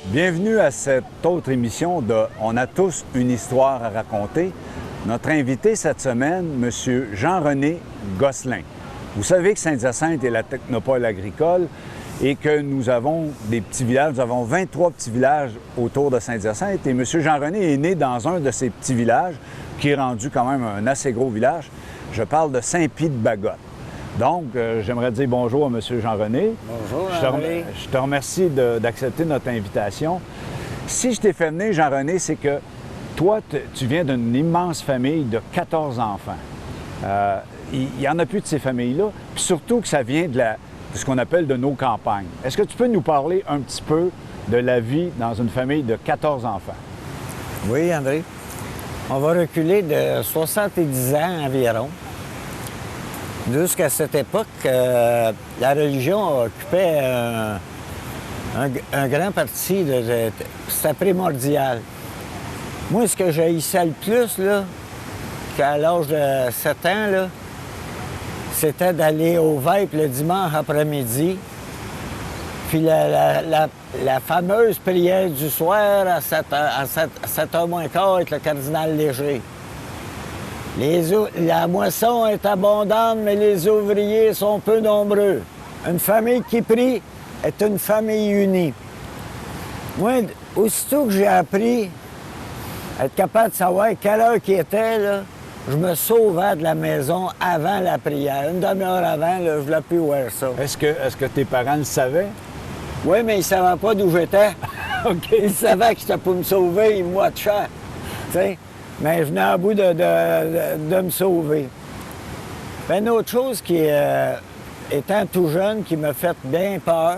Bienvenue à cette autre émission de On a tous une histoire à raconter. Notre invité cette semaine, M. Jean-René Gosselin. Vous savez que Saint-Hyacinthe est la technopole agricole et que nous avons des petits villages. Nous avons 23 petits villages autour de Saint-Hyacinthe et M. Jean-René est né dans un de ces petits villages qui est rendu quand même un assez gros village. Je parle de Saint-Pie-de-Bagotte. Donc, j'aimerais dire bonjour à M. Jean-René. Bonjour, Jean-René. Je te remercie d'accepter notre invitation. Si je t'ai fait venir, Jean-René, c'est que toi, tu viens d'une immense famille de 14 enfants. Il n'y en a plus de ces familles-là, puis surtout que ça vient de ce qu'on appelle de nos campagnes. Est-ce que tu peux nous parler un petit peu de la vie dans une famille de 14 enfants? Oui, André. On va reculer de 70 ans environ. Jusqu'à cette époque, la religion occupait un grand parti. C'était primordial. Moi, ce que j'haïssais le plus, là, qu'à l'âge de 7 ans, là, c'était d'aller au Vêpres le dimanche après-midi. Puis la fameuse prière du soir à 7h moins quart avec le cardinal Léger. La moisson est abondante, mais les ouvriers sont peu nombreux. Une famille qui prie est une famille unie. Moi, aussitôt que j'ai appris à être capable de savoir quelle heure qui était, là, je me sauvais de la maison avant la prière. Une demi-heure avant, là, je voulais plus voir ça. Est-ce que tes parents le savaient? Oui, mais ils ne savaient pas d'où j'étais. OK. Ils savaient que c'était pour me sauver, ils me watchaient. Mais je venais à bout de me sauver. Puis une autre chose qui, étant tout jeune, qui m'a fait bien peur,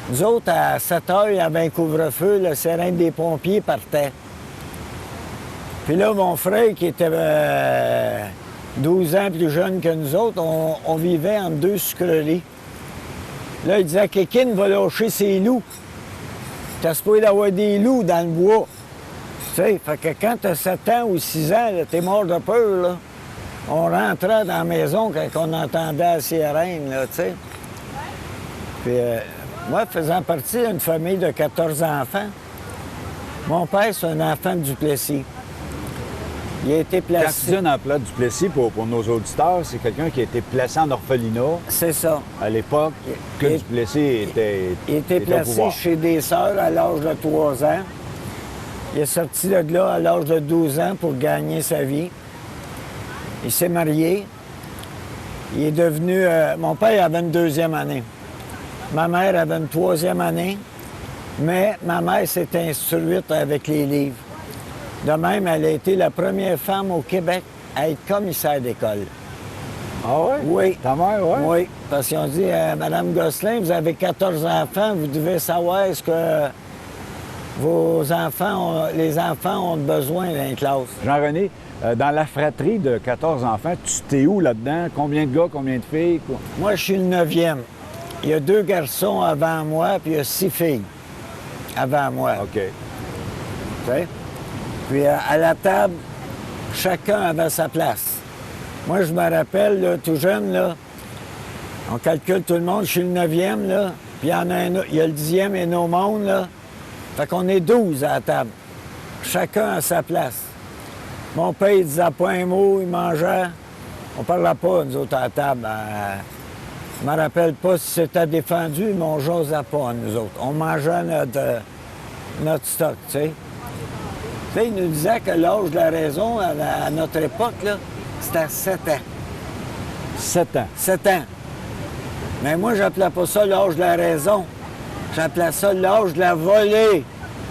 nous autres, à 7 heures, il y avait un couvre-feu, le sirène des pompiers partait. Puis là, mon frère, qui était 12 ans plus jeune que nous autres, on vivait en deux sucreries. Là, il disait, Kékine va lâcher ses loups. T'as supposé d'avoir des loups dans le bois. Tu sais, fait que quand t'as 7 ans ou 6 ans, t'es mort de peur, là. On rentrait dans la maison quand on entendait la sirène, là, tu sais. Puis, moi, faisant partie d'une famille de 14 enfants, mon père, c'est un enfant de Duplessis. Il a été placé... Quand tu dis un emploi de Duplessis, pour nos auditeurs, c'est quelqu'un qui a été placé en orphelinat. C'est ça. À l'époque que Duplessis était Il était placé chez des sœurs à l'âge de 3 ans. Il est sorti de là à l'âge de 12 ans pour gagner sa vie. Il s'est marié. Il est devenu... mon père avait une 2e année. Ma mère avait une 3e année. Mais ma mère s'est instruite avec les livres. De même, elle a été la première femme au Québec à être commissaire d'école. Ah oui? Oui. Ta mère, oui? Oui, parce qu'ils ont dit, Madame Gosselin, vous avez 14 enfants, vous devez savoir ce que les enfants ont besoin dans les classes. Jean-René, dans la fratrie de 14 enfants, tu t'es où là-dedans? Combien de gars, combien de filles? Quoi? Moi, je suis le 9e. Il y a 2 garçons avant moi, puis il y a 6 filles avant moi. OK. Tu sais? Puis à la table, chacun avait sa place. Moi, je me rappelle, là, tout jeune, là, on calcule tout le monde, je suis le 9e, là, puis il y a le 10e et nos mondes, là. Fait qu'on est 12 à la table. Chacun à sa place. Mon père, il disait pas un mot, il mangeait. On parlait pas, nous autres, à la table. Je me rappelle pas si c'était défendu, mais on jasait pas, nous autres. On mangeait notre stock, tu sais. Tu sais, il nous disait que l'âge de la raison, à notre époque, là, c'était 7 ans. 7 ans. 7 ans. Mais moi, j'appelais pas ça l'âge de la raison. J'appelais ça l'âge de la volée.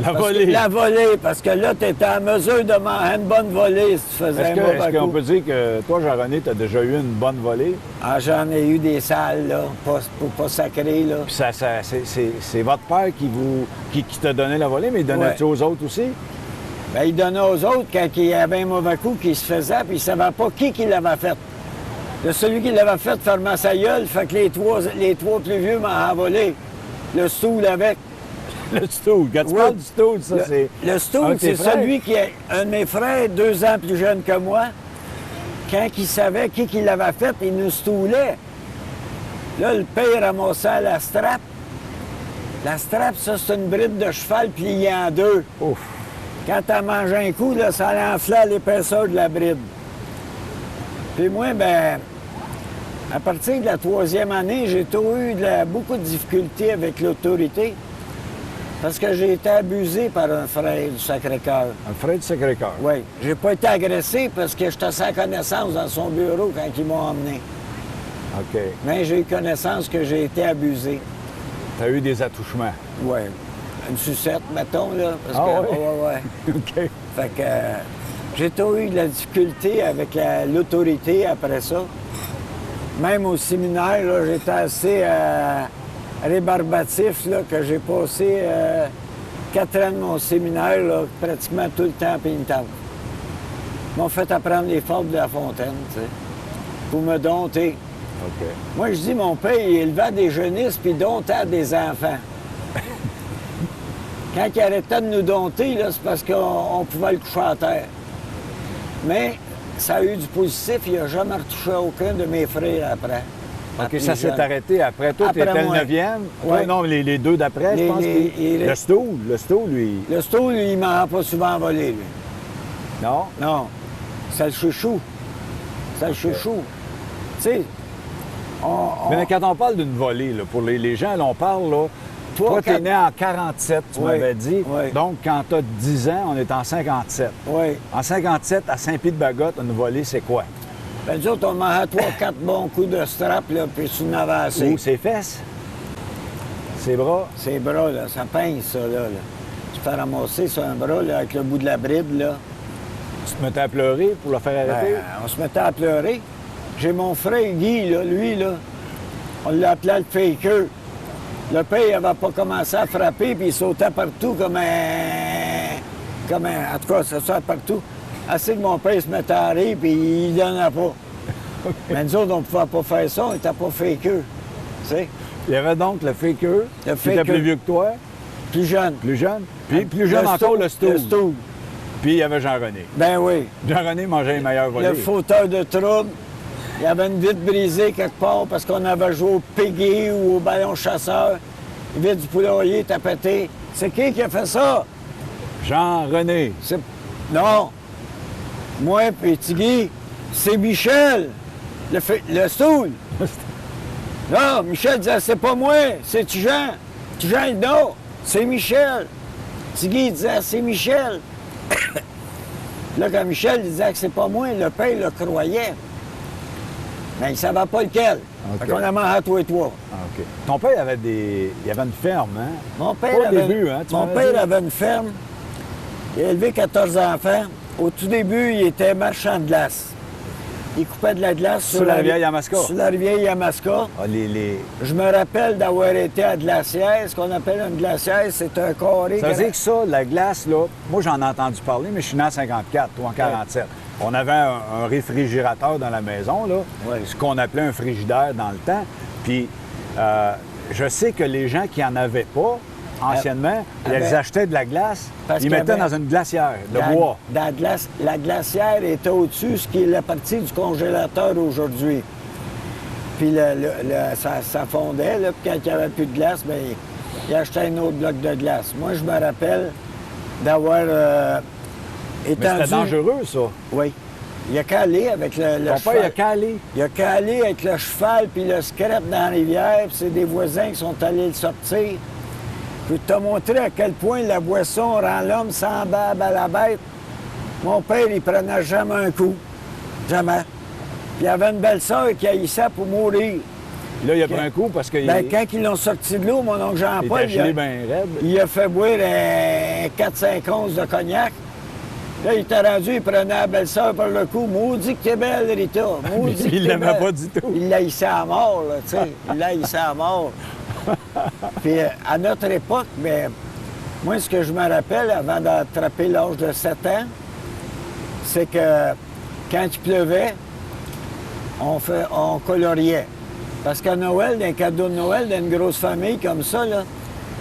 La volée, parce que là, tu étais en mesure de manger une bonne volée si tu faisais un mauvais coup. Est-ce qu'on peut dire que toi, Jean-René, tu as déjà eu une bonne volée? Ah, j'en ai eu des salles, là, pour pas sacrer, là. Puis c'est votre père qui t'a donné la volée, mais il donnait-tu aux autres aussi? Bien, il donnait aux autres quand il y avait un mauvais coup qui se faisait, puis il ne savait pas qui l'avait fait. De celui qui l'avait fait fermait sa gueule, fait que les trois plus vieux m'ont envolé. Le stool avec. Le stool. Quand tu parles du stool, ça, c'est... Le stool, c'est celui qui est un de mes frères, 2 ans plus jeune que moi. Quand il savait qui l'avait fait, il nous stoulait. Là, le père ramassait la strap. La strap, ça, c'est une bride de cheval pliée en deux. Ouf. Quand tu as mangé un coup, là, ça l'enflait l'épaisseur de la bride. Puis moi, ben, à partir de la 3e année, j'ai toujours eu beaucoup de difficultés avec l'autorité parce que j'ai été abusé par un frère du Sacré-Cœur. Un frère du Sacré-Cœur. Oui. J'ai pas été agressé parce que j'étais sans connaissance dans son bureau quand ils m'ont emmené. OK. Mais j'ai eu connaissance que j'ai été abusé. Tu as eu des attouchements. Oui. Une sucette, mettons, là. Parce Ah que, oui? ouais. OK. Fait que j'ai toujours eu de la difficulté avec l'autorité après ça. Même au séminaire, là, j'étais assez rébarbatif, là, que j'ai passé 4 ans de mon séminaire, là, pratiquement tout le temps pénitent. Ils m'ont fait apprendre les fables de La Fontaine, tu sais, pour me dompter. OK. Moi, je dis, mon père, il élevait des jeunisses puis domptait des enfants. Quand il arrêtait de nous dompter, là, c'est parce qu'on pouvait le coucher à terre. Mais ça a eu du positif, il n'a jamais retouché aucun de mes frères après. OK, ça s'est arrêté après. Toi, tu Après étais le moi. 9e. Ouais. Toi, non, les deux d'après, je pense. Le stool, lui. Le stool, lui, il m'en a pas souvent volé, lui. Non? Non. C'est le chouchou. C'est le chouchou. Tu sais, Mais quand on parle d'une volée, là, pour les gens, là, on parle, là, toi, tu es né en 47, tu Oui, m'avais dit. oui. Donc, quand tu as 10 ans, on est en 57. Oui. En 57, à Saint-Pied-de-Bagotte, une volée, c'est quoi? Ben, nous autres, on m'a 3-4 bons coups de strap, là, puis tu en avais assez. Ou ses fesses? Ses bras? Ses bras, là, ça pince, ça, là. Tu te fais ramasser sur un bras, là, avec le bout de la bride, là. Tu te mettais à pleurer pour le faire arrêter? Ben, on se mettait à pleurer. J'ai mon frère Guy, là, lui, là, on l'appelait le faker. Le père, il n'avait pas commencé à frapper, puis il sautait partout comme un... En tout cas, ça sautait partout. Assez que mon père se mettait à rire, puis il donnait pas. Mais nous autres, on ne pouvait pas faire ça, on n'était pas faker. Tu sais? Il y avait donc le faker, qui était faker. plus vieux que toi, Plus jeune. plus jeune. Puis plus jeune encore, le stool. Le stool. Puis il y avait Jean-René. Ben oui. Jean-René mangeait les meilleurs volets. Le fauteur de trouble. Il y avait une vitre brisée quelque part parce qu'on avait joué au piggy ou au ballon chasseur. La vitre du poulailler était pétée. C'est qui a fait ça? Jean-René. C'est... Non. Moi puis Tigui, c'est Michel. Le stool. Non, Michel disait, c'est pas moi, c'est Tijan. Tijan, non, c'est Michel. Tigui disait, c'est Michel. Là, quand Michel disait que c'est pas moi, le père le croyait. Mais il ne savait pas lequel. OK. Fait qu'on a mangé à toi et toi. Ah, OK. Ton père avait il avait une ferme, hein? Mon père, Pas au avait, début, hein, tu mon m'avais dit. père avait une ferme. Il a élevé 14 enfants. Au tout début, il était marchand de glace. Il coupait de la glace Sur la rivière Yamaska. Sur la rivière Yamaska. Ah, Je me rappelle d'avoir été à glacière. Ce qu'on appelle une glacière, c'est un carré. Ça veut dire que ça, la glace, là, moi j'en ai entendu parler, mais je suis né en 54 ou en 47. On avait un réfrigérateur dans la maison, là, Ouais. ce qu'on appelait un frigidaire dans le temps. Puis je sais que les gens qui n'en avaient pas, anciennement, ils achetaient de la glace, Parce ils qu'il y mettaient avait- dans une glacière de bois. La glacière était au-dessus, ce qui est la partie du congélateur aujourd'hui. Puis ça fondait, là, puis quand il n'y avait plus de glace, bien, il achetait un autre bloc de glace. Moi, je me rappelle d'avoir Mais étendu... c'était dangereux, ça. Oui. Il a calé avec le Ton cheval. père, il a calé. Il a calé avec le cheval puis le scrap dans la rivière, puis c'est des voisins qui sont allés le sortir. Je te montrer à quel point la boisson rend l'homme semblable à la bête. Mon père, il prenait jamais un coup. Jamais. Puis il avait une belle-sœur qui haïssait pour mourir. Là, il a pris un coup parce qu'il Ben, quand ils l'ont sorti de l'eau, mon oncle Jean-Paul, était gelé bien raide. il a fait boire 4-5 onces de cognac. Là, il était rendu, il prenait la belle-sœur par le cou. Maudit que t'es belle, Rita. Maudit que Il t'es l'aimait belle. pas du tout. Il l'haïssait à mort, là, tu sais. Il l'haïssait à mort. Puis à notre époque, mais moi, ce que je me rappelle avant d'attraper l'âge de 7 ans, c'est que quand il pleuvait, on coloriait. Parce qu'à Noël, d'un cadeau de Noël, d'une grosse famille comme ça, là,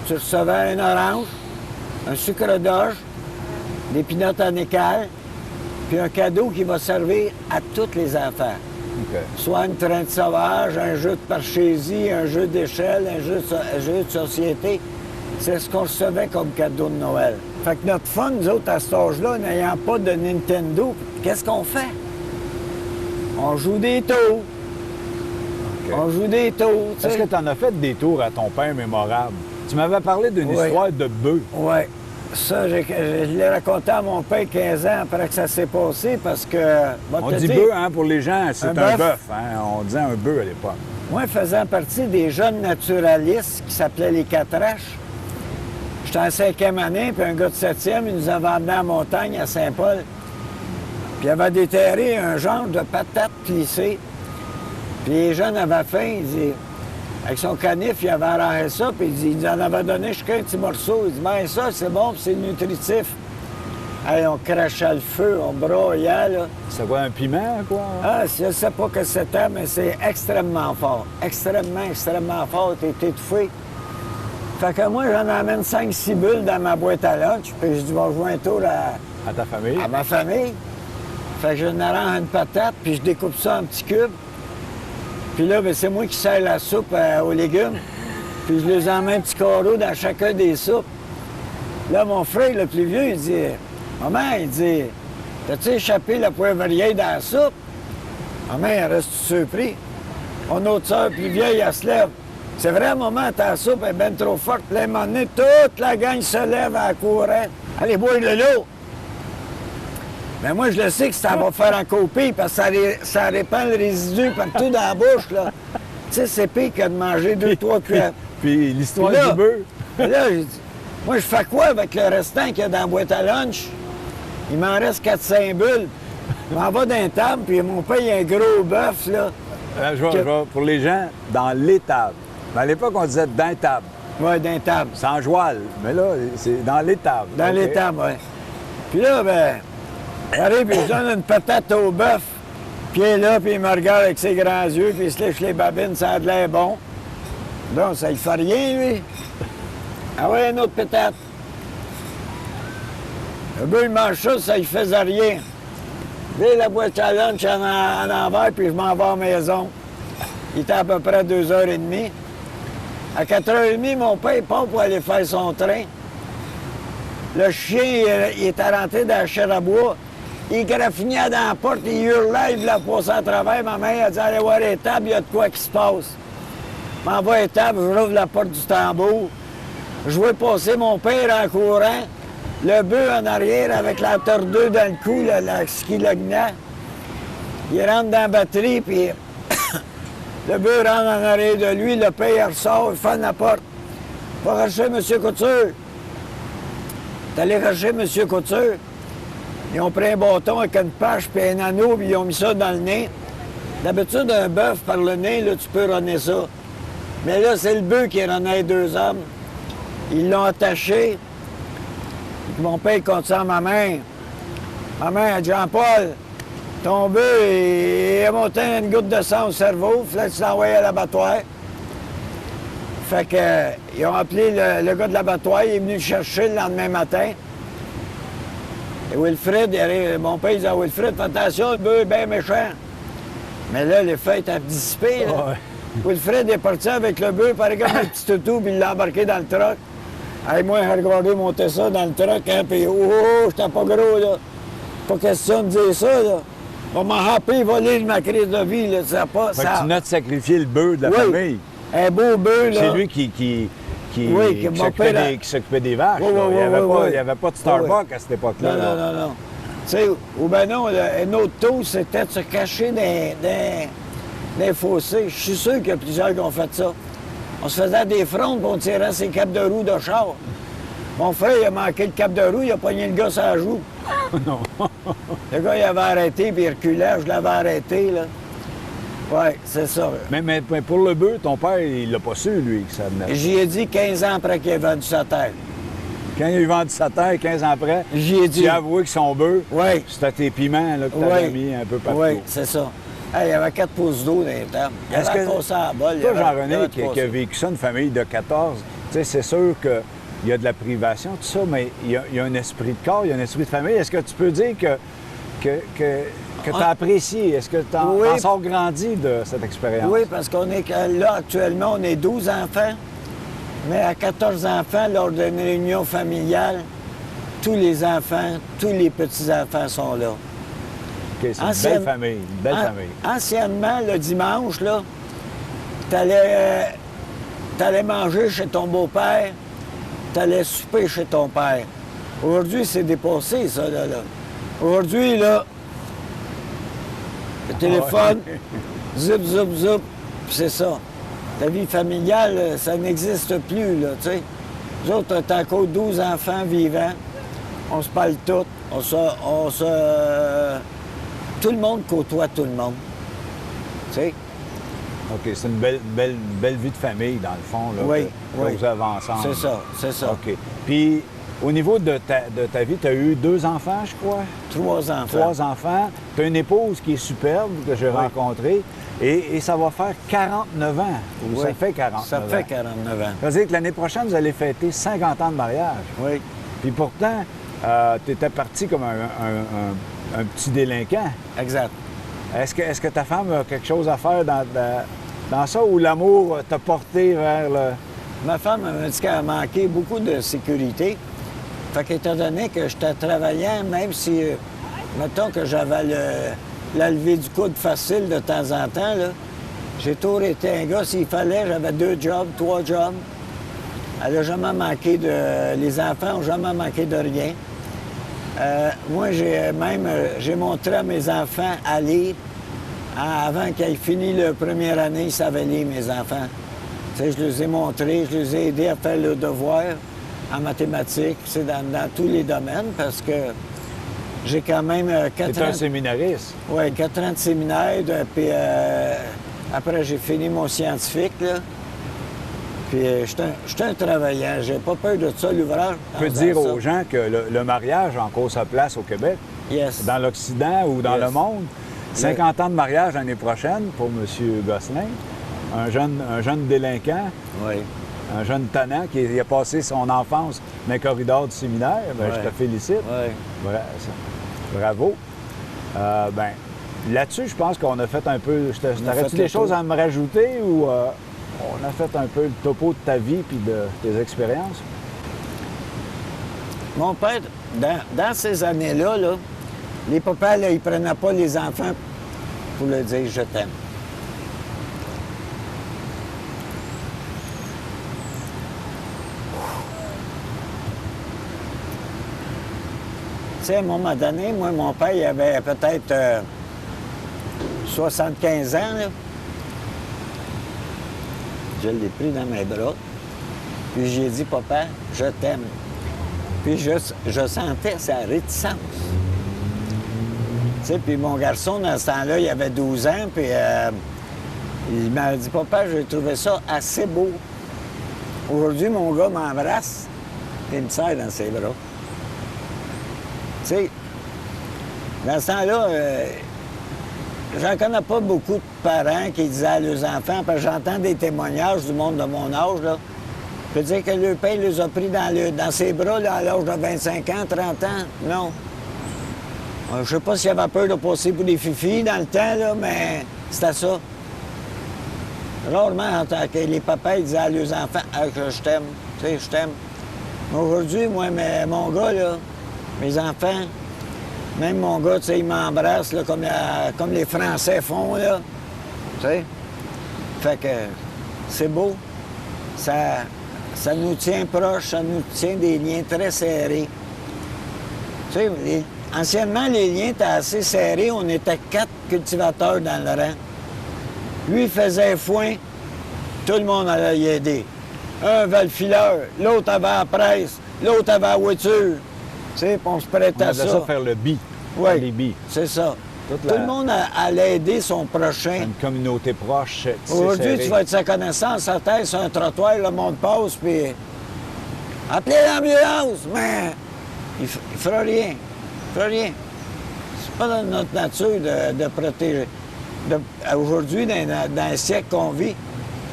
tu recevais un orange, un sucre d'orge, des pinottes en écaille, puis un cadeau qui va servir à tous les enfants. OK. Soit une traîne sauvage, un jeu de parchésie, un jeu d'échelle, un jeu de société. C'est ce qu'on recevait comme cadeau de Noël. Fait que notre fun, nous autres, à cet âge-là, n'ayant pas de Nintendo, qu'est-ce qu'on fait? On joue des tours. OK. On joue des tours, tu Est-ce sais. que tu en as fait des tours à ton père mémorable? Tu m'avais parlé d'une Oui. histoire de bœuf. Oui. Ça, je l'ai raconté à mon père 15 ans après que ça s'est passé parce que... On dit bœuf, hein, pour les gens, c'est un bœuf. bœuf. Hein? On disait un bœuf à l'époque. Moi, faisant partie des jeunes naturalistes qui s'appelaient les Catraches, j'étais en 5e année, puis un gars de 7e, il nous avait emmenés à la montagne à Saint-Paul. Puis il avait déterré un genre de patate plissée. Puis les jeunes avaient faim, il dit... Avec son canif, il avait arrangé ça, puis il nous en avait donné chacun un petit morceau. Il dit, ben ça, c'est bon, puis c'est nutritif. Hey, on crachait le feu, on broyait, là. C'est quoi, un piment, quoi? Ah, je sais pas que c'était, mais c'est extrêmement fort. Extrêmement fort, t'es étouffé. Fait que moi, j'en amène 5-6 bulles dans ma boîte à lunch, puis je dis, je vais jouer un tour À ta famille? à ma famille. Fait que je arrange une patate, puis je découpe ça en petits cubes. Puis là, ben, c'est moi qui sers la soupe aux légumes. Puis je les emmène un petit carreau dans chacun des soupes. Là, mon frère, le plus vieux, il dit, maman, il dit, t'as-tu échappé la poivrière dans la soupe? Maman, elle reste surpris. Mon autre sœur plus vieille, elle se lève. C'est vrai, maman, ta soupe est bien trop forte. Puis là, à un moment donné, toute la gang se lève à courir. Allez, boire de l'eau. Mais moi, je le sais que ça va faire en copie parce que ça répand le résidu partout dans la bouche, là. Tu sais, c'est pire que de manger 2-3 cuillères. Puis l'histoire Puis là- du bœuf. Là, j'ai dit, moi, je fais quoi avec le restant qu'il y a dans la boîte à lunch? Il m'en reste 4-5 bulles. Je m'en vais d'un table, puis mon père, il a un gros bœuf, là. Je vais, pour les gens, dans l'étable. Mais à l'époque, on disait dans l'étable, Ouais, d'un table. sans joual. Mais là, c'est dans l'étable. Dans OK? les tables, oui. Puis là, ben, j'arrive, puis je donne une patate au bœuf. Puis il est là, puis il me regarde avec ses grands yeux, puis il se lèche les babines, ça a de l'air bon. Donc, ça ne fait rien, lui. Ah ouais, une autre patate. Le bœuf, il mange ça ne faisait rien. Dès la boîte à lunch en envers, puis je m'en vais à la maison. Il était à peu près 2h30. À 4h30, mon père il part pour aller faire son train. Le chien, il était rentré dans la chaire à bois. Il graffinait dans la porte, il hurlait, il voulait passer à travers. Ma mère a dit, allez voir les tables, il y a de quoi qui se passe. Je m'en vais à table, je rouvre la porte du tambour. Je vois passer mon père en courant, le bœuf en arrière avec la tordeuse dans le cou, ce qui le tenait. Il rentre dans la batterie, puis le bœuf rentre en arrière de lui, le père ressort, il ferme la porte. Va chercher M. Couture. T'es allé chercher M. Couture. Ils ont pris un bâton avec une pâche puis un anneau, puis ils ont mis ça dans le nez. D'habitude, un bœuf par le nez, là, tu peux runner ça. Mais là, c'est le bœuf qui runnait les 2 hommes. Ils l'ont attaché. Puis mon père compte ça à ma mère. Ma mère a dit, Jean-Paul, ton bœuf, il a monté une goutte de sang au cerveau, il fallait que tu l'envoies à l'abattoir. Fait que, ils ont appelé le gars de l'abattoir, il est venu le chercher le lendemain matin. Et Wilfred, mon père, il dit à Wilfred, fais attention, le bœuf est bien méchant. Mais là, les feuilles étaient dissipées. Là. Ouais. Wilfred est parti avec le bœuf, par exemple, un petit toutou, puis il l'a embarqué dans le truck. Hey, moi, j'ai regardé monter ça dans le truck, hein, puis j'étais pas gros, là. Pas question de dire ça, là. On m'a happé, voler ma crise de vie, là. Ça a pas, Fait que ça... tu notes de sacrifier le bœuf de la Oui. famille. Un beau bœuf, là. C'est lui qui Oui, que mon s'occupait père a- qui s'occupait des vaches. Oui, là. oui, Il n'y avait, oui, pas- oui. il y avait pas de Starbucks à cette époque-là. Non, là. non, non, non. Tu sais, ou ben non, un autre taux, c'était de se cacher dans les fossés. Je suis sûr qu'il y a plusieurs qui ont fait ça. On se faisait des frondes, puis on tirait ses capes de roue de char. Mon frère, il a manqué le cap de roue, il a pogné le gars sur la joue. Non. Le gars, il avait arrêté, puis il reculait, je l'avais arrêté, là. Oui, c'est ça. Mais pour le bœuf, ton père, il l'a pas su, lui, que ça venait. J'y ai dit 15 ans après qu'il ait vendu sa terre. Quand il a vendu sa terre, 15 ans après, J'y ai dit. tu as avoué que son bœuf, Oui. c'était tes piments là, que tu avais mis un peu partout. Oui, c'est ça. Hey, il y avait 4 pouces d'eau dans les tables. Il Est-ce avait que- passé à la balle. Toi, il avait Jean-René, qui a passé. vécu ça, une famille de 14, tu sais, c'est sûr qu'il y a de la privation, tout ça, mais il y a un esprit de corps, il y a un esprit de famille. Est-ce que tu peux dire que tu as apprécié? Est-ce que tu en, Oui. en sors grandi de cette expérience? Oui, parce qu'on est là, actuellement, on est 12 enfants. Mais à 14 enfants, lors d'une réunion familiale, tous les enfants, tous les petits-enfants sont là. OK, c'est une belle famille, une belle famille. Anciennement, le dimanche, là, t'allais manger chez ton beau-père, t'allais souper chez ton père. Aujourd'hui, c'est dépassé, ça, là. Aujourd'hui, là, le téléphone, zip, zip, zip, puis c'est ça. La vie familiale, ça n'existe plus, là, tu sais. Nous autres, on a encore 12 enfants vivants. On se parle tous. Tout le monde côtoie tout le monde. Tu sais? OK, c'est une belle vie de famille, dans le fond, là. Oui, que oui. vous avez ensemble. C'est ça. OK. Puis, au niveau de ta vie, tu as eu 2 enfants, je crois? 3 enfants. 3 enfants. Tu as une épouse qui est superbe, que j'ai rencontrée. Et ça va faire 49 ans. Ou Oui. ça fait 49 ans. Ça fait 49 ans. Ça veut dire que l'année prochaine, vous allez fêter 50 ans de mariage. Oui. Puis pourtant, tu étais parti comme un petit délinquant. Exact. Est-ce que ta femme a quelque chose à faire dans ça ou l'amour t'a porté vers le... Ma femme m'a dit qu'elle manquait beaucoup de sécurité. Fait qu'étant donné que j'étais travaillant, même si, mettons que j'avais la levée du coude facile de temps en temps, là, j'ai toujours été un gars, s'il fallait, j'avais 2 jobs, 3 jobs. Elle n'a jamais manqué de... Les enfants n'ont jamais manqué de rien. Moi, j'ai montré à mes enfants à lire. Avant qu'ils finissent leur première année, ils savaient lire, mes enfants. Tu sais, je les ai montrés, je les ai aidés à faire le devoir en mathématiques, c'est dans tous les domaines, parce que j'ai quand même 4 ans... C'est un séminariste. Oui, 4 ans de séminaire, puis après, j'ai fini mon scientifique, là. Puis je suis un travaillant, j'ai pas peur de ça, l'ouvrage. Je peux dire aux gens que le mariage a encore sa place au Québec, Yes. dans l'Occident ou dans Yes. le monde. 50 ans de mariage l'année prochaine pour M. Gosselin, un jeune délinquant, Oui. un jeune tannant qui a passé son enfance dans les corridors du séminaire. Bien, Ouais. je te félicite. Oui. Voilà, bravo. Là-dessus, je pense qu'on a fait un peu... T'aurais-tu des choses à me rajouter ou on a fait un peu le topo de ta vie puis de tes expériences? Mon père, dans ces années-là, là, les papas, là, ils prenaient pas les enfants pour leur dire « je t'aime ». Tu sais, à un moment donné, moi, mon père, il avait peut-être 75 ans, là. Je l'ai pris dans mes bras. Puis j'ai dit, papa, je t'aime. Puis je sentais sa réticence. Tu sais, puis mon garçon, dans ce temps-là, il avait 12 ans, puis il m'a dit, papa, j'ai trouvé ça assez beau. Aujourd'hui, mon gars m'embrasse, et il me serre dans ses bras. Tu sais, dans ce temps-là, j'en connais pas beaucoup de parents qui disaient à leurs enfants, parce que j'entends des témoignages du monde de mon âge, là. Je peux dire que le père les a pris dans ses bras là, à l'âge de 25 ans, 30 ans. Non. Je sais pas s'il avait peur de passer pour des fifis dans le temps, là, mais c'était ça. Rarement, en tant que les papas ils disaient à leurs enfants que je t'aime, tu sais, je t'aime. Mais aujourd'hui, moi, mon gars, là, mes enfants, même mon gars, tu sais, il m'embrasse là, comme les Français font, là. Tu sais? Fait que c'est beau. Ça nous tient proches, ça nous tient des liens très serrés. Tu sais, anciennement, les liens étaient assez serrés. On était 4 cultivateurs dans le rang. Lui, il faisait foin, tout le monde allait y aider. Un avait le fileur, l'autre avait la presse, l'autre avait la voiture. Tu sais, puis on se prêtait à ça. Ça faire le bi. Oui, les billes. c'est ça. Tout le monde allait aider son prochain. Une communauté proche. Aujourd'hui, tu vas être sa connaissance, sa tête sur un trottoir, le monde passe, puis appelez l'ambulance, mais il fera rien. Il fera rien. C'est pas dans notre nature de protéger. Aujourd'hui, dans le siècle qu'on vit,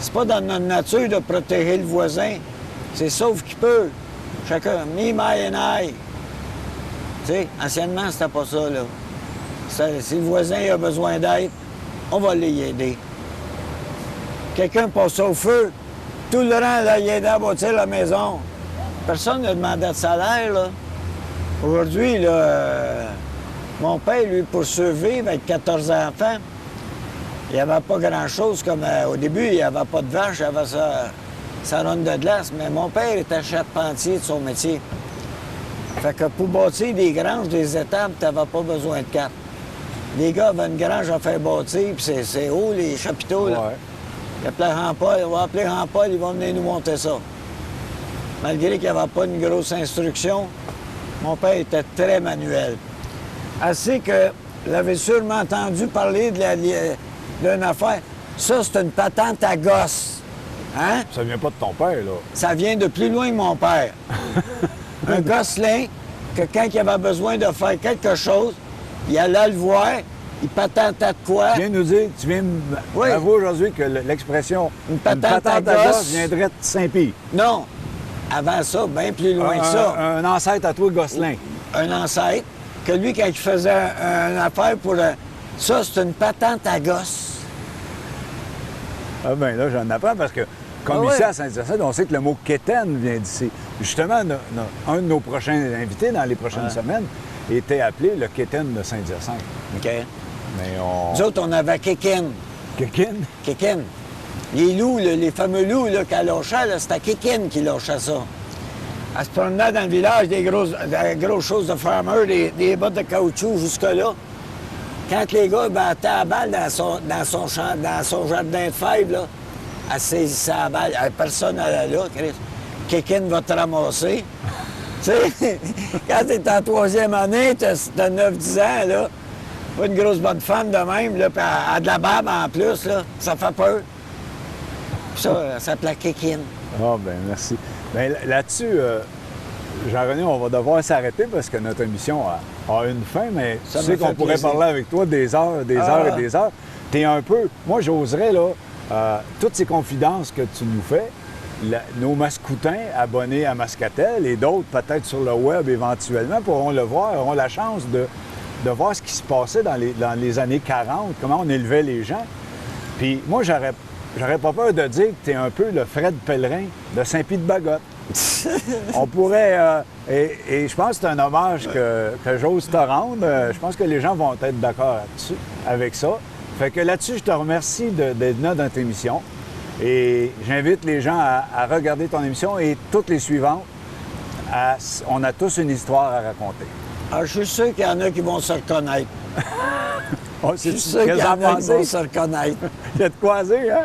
c'est pas dans notre nature de protéger le voisin. C'est sauf qu'il peut. Chacun, me, my and I. Tu sais, anciennement, c'était pas ça, là. Si le voisin a besoin d'aide, on va l'y aider. Quelqu'un passe au feu, Tout le rang, là, il est dans la voiture à la maison. Personne ne demandait de salaire, là. Aujourd'hui, là, mon père, lui, pour survivre avec 14 enfants, il n'y avait pas grand-chose comme au début, il n'y avait pas de vache, il avait sa ronde de glace, mais mon père était charpentier de son métier. Fait que pour bâtir des granges, des étables, tu n'avais pas besoin de carte. Les gars avaient une grange à faire bâtir, puis c'est haut, les chapiteaux, là. Ouais. Il appelait Rampol, il va appeler Rampol, il va venir nous monter ça. Malgré qu'il n'y avait pas une grosse instruction, mon père était très manuel. Assez que vous avez sûrement entendu parler d'une affaire. Ça, c'est une patente à gosse. Hein? Ça vient pas de ton père, là. Ça vient de plus loin que mon père. Un gosselin que quand il avait besoin de faire quelque chose, il allait le voir, il patentait de quoi. Tu viens m'avouer aujourd'hui que l'expression Une patente à gosse gosse viendrait de Saint-Pie. Non. Avant ça, bien plus loin que ça. Un ancêtre à toi, Gosselin. Un ancêtre, que lui, quand il faisait une affaire pour... ça, c'est une patente à gosse. Ah bien là, j'en apprends parce que, comme Ah ici ouais. à Saint-Hyacinthe, on sait que le mot quétaine vient d'ici. Justement, un de nos prochains invités dans les prochaines semaines était appelé le quétaine de Saint-Hyacinthe. OK. Mais on... Nous autres, on avait Kékine. Kékine? Kékine. Les loups, là, les fameux loups là, qu'elle lâchait, là, c'était Kékine qui lâchait ça. Elle se promenait dans le village, des grosses choses de farmer, des bottes de caoutchouc jusque-là. Quand les gars battaient la balle dans son jardin de fèves, là, elle saisissait la balle. Personne n'allait là, Chris. Kékine va te ramasser. Tu sais, quand t'es en troisième année, t'as 9-10 ans, là, pas une grosse bonne femme de même, là, puis elle a de la barbe en plus, là, ça fait peur. Puis ça s'appelait Kékine. Ah, bien, merci. Bien, là-dessus, Jean-René, on va devoir s'arrêter parce que notre émission a une fin, mais Ça tu sais me qu'on fait pourrait plaisir. parler avec toi des heures et des heures. T'es un peu... Moi, j'oserais, là, toutes ces confidences que tu nous fais, nos mascoutins abonnés à Mascatel et d'autres peut-être sur le web éventuellement pourront le voir, auront la chance de voir ce qui se passait dans les années 40, comment on élevait les gens. Puis moi, j'aurais pas peur de dire que tu es un peu le Fred Pellerin de Saint-Pie-de-Bagotte. On pourrait... et je pense que c'est un hommage que j'ose te rendre. Je pense que les gens vont être d'accord là-dessus, avec ça. Fait que là-dessus, je te remercie d'être là dans ta émission. Et j'invite les gens à regarder ton émission et toutes les suivantes. On a tous une histoire à raconter. Alors, je suis sûr qu'il y en a qui vont se reconnaître. Oh, Je suis sûr qu'il y en a qui vont se reconnaître. Il y a de quoi dire, hein?